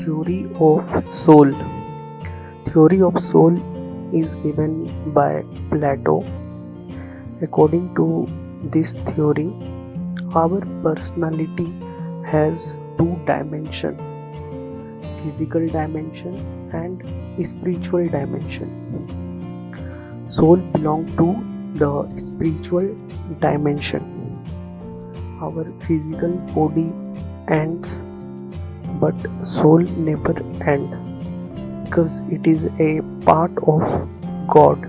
Theory of soul. Theory of soul is given by Plato. According to this theory, our personality has two dimensions: physical dimension and spiritual dimension. Soul belongs to the spiritual dimension. Our physical body ends, but soul never ends because it is a part of God.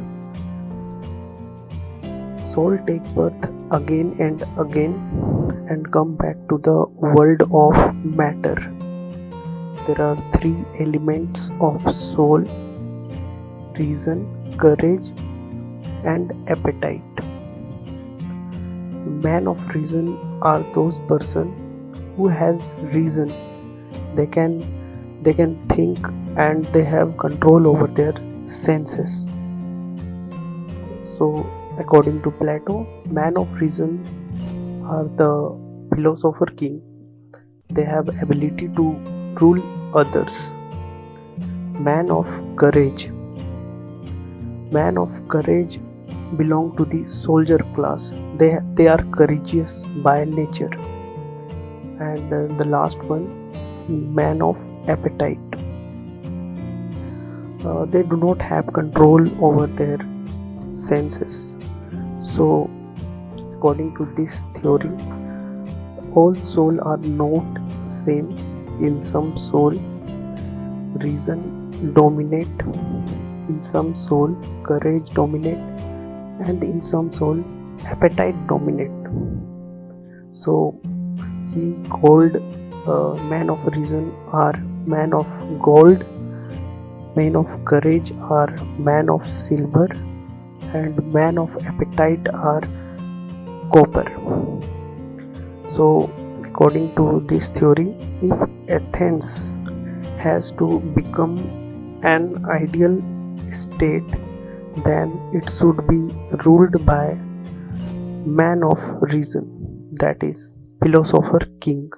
Soul take birth again and again and come back to the world of matter. There are three elements of soul: reason, courage, and appetite. Man of reason are those person who has reason. They can think and they have control over their senses. So according to Plato, man of reason are the philosopher king. They have ability to rule others. Man of courage belong to the soldier class. They are courageous by nature. And the last one, man of appetite. They do not have control over their senses. So according to this theory, all souls are not same. In some soul, reason dominate. In some soul, courage dominate, and in some soul, appetite dominate. So he called man of reason are man of gold, man of courage are man of silver, and man of appetite are copper. So according to this theory, if Athens has to become an ideal state, then it should be ruled by man of reason, that is philosopher king.